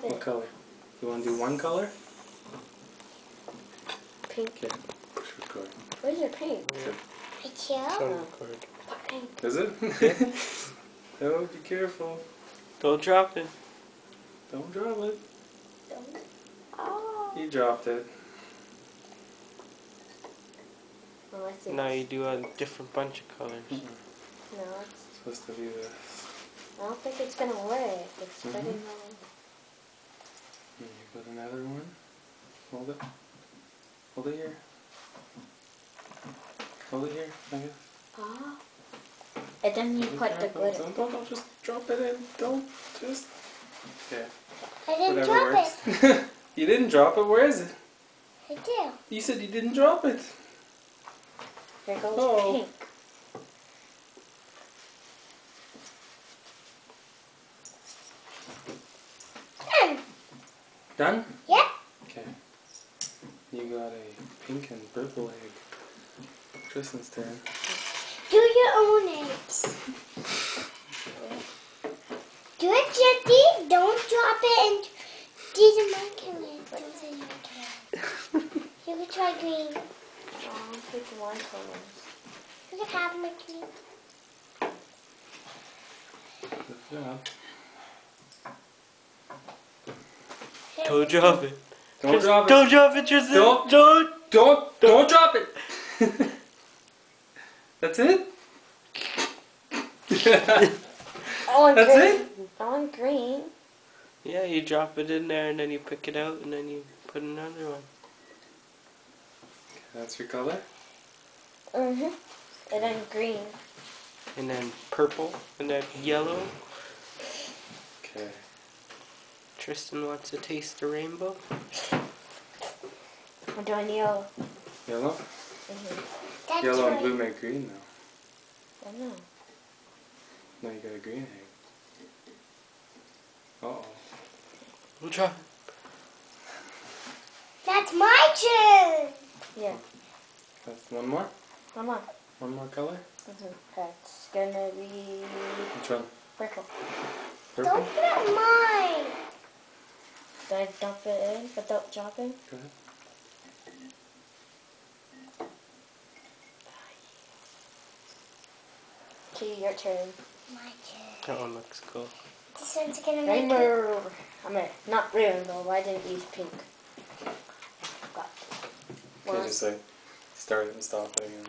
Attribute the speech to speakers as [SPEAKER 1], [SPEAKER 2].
[SPEAKER 1] it.
[SPEAKER 2] What color? You want to do one color?
[SPEAKER 1] Pink.
[SPEAKER 2] Okay. Push record.
[SPEAKER 1] Where's your pink?
[SPEAKER 3] It's you?
[SPEAKER 2] It's on record.
[SPEAKER 1] Pink.
[SPEAKER 2] Is it? Oh, be careful.
[SPEAKER 4] Don't drop it.
[SPEAKER 2] Don't drop it.
[SPEAKER 1] Don't. Oh.
[SPEAKER 2] You dropped it.
[SPEAKER 1] Well, I see.
[SPEAKER 4] Now you do a different bunch of colors.
[SPEAKER 1] No, it's
[SPEAKER 2] Supposed to be this.
[SPEAKER 1] I don't think it's gonna work. It's pretty long.
[SPEAKER 2] You put another one. Hold it. Hold it here. Hold it here, I guess.
[SPEAKER 1] Oh. And then you put the glitter.
[SPEAKER 2] Don't just drop it in. Don't just. Okay.
[SPEAKER 3] I didn't
[SPEAKER 2] Whatever
[SPEAKER 3] drop
[SPEAKER 2] works.
[SPEAKER 3] it.
[SPEAKER 2] You didn't drop it. Where is it?
[SPEAKER 3] I did.
[SPEAKER 2] You said you didn't drop it.
[SPEAKER 1] There goes
[SPEAKER 2] Oh.
[SPEAKER 1] pink.
[SPEAKER 2] Done?
[SPEAKER 3] Yeah.
[SPEAKER 2] Okay. You got a pink and purple egg. Tristan's turn.
[SPEAKER 3] Do your own eggs. Do it, Jesse. Don't drop it and do the monkey leg. Those are your turn. You can try green.
[SPEAKER 1] Oh, pick one color.
[SPEAKER 3] You can have monkey.
[SPEAKER 2] Good job.
[SPEAKER 4] Don't drop it.
[SPEAKER 2] Don't drop it.
[SPEAKER 4] Don't drop it, Tristan.
[SPEAKER 2] Don't drop it. That's it?
[SPEAKER 1] On
[SPEAKER 2] That's
[SPEAKER 1] green.
[SPEAKER 2] it?
[SPEAKER 1] On green.
[SPEAKER 4] Yeah, you drop it in there and then you pick it out and then you put another one.
[SPEAKER 2] That's your color?
[SPEAKER 1] And then green.
[SPEAKER 4] And then purple and then yellow.
[SPEAKER 2] Okay.
[SPEAKER 4] Tristan wants to taste the rainbow.
[SPEAKER 1] I'm doing yellow.
[SPEAKER 2] Yellow?
[SPEAKER 3] That's
[SPEAKER 2] Yellow and
[SPEAKER 3] right.
[SPEAKER 2] blue make green now.
[SPEAKER 1] I know.
[SPEAKER 2] Now you got a green egg. Uh-oh.
[SPEAKER 4] Don't drop it.
[SPEAKER 3] That's my turn.
[SPEAKER 1] Yeah.
[SPEAKER 2] That's one more?
[SPEAKER 1] Come on.
[SPEAKER 2] One more color?
[SPEAKER 1] That's gonna be
[SPEAKER 2] Which one?
[SPEAKER 1] purple.
[SPEAKER 2] Purple?
[SPEAKER 3] Don't put mine.
[SPEAKER 1] Did I dump it in without dropping?
[SPEAKER 2] Go ahead.
[SPEAKER 1] Okay, your turn.
[SPEAKER 3] My turn.
[SPEAKER 4] That one looks cool.
[SPEAKER 3] This one's gonna make it.
[SPEAKER 1] Rainbow. I mean, not rainbow. I didn't use pink. Got
[SPEAKER 2] Okay, just like start it and stop it again.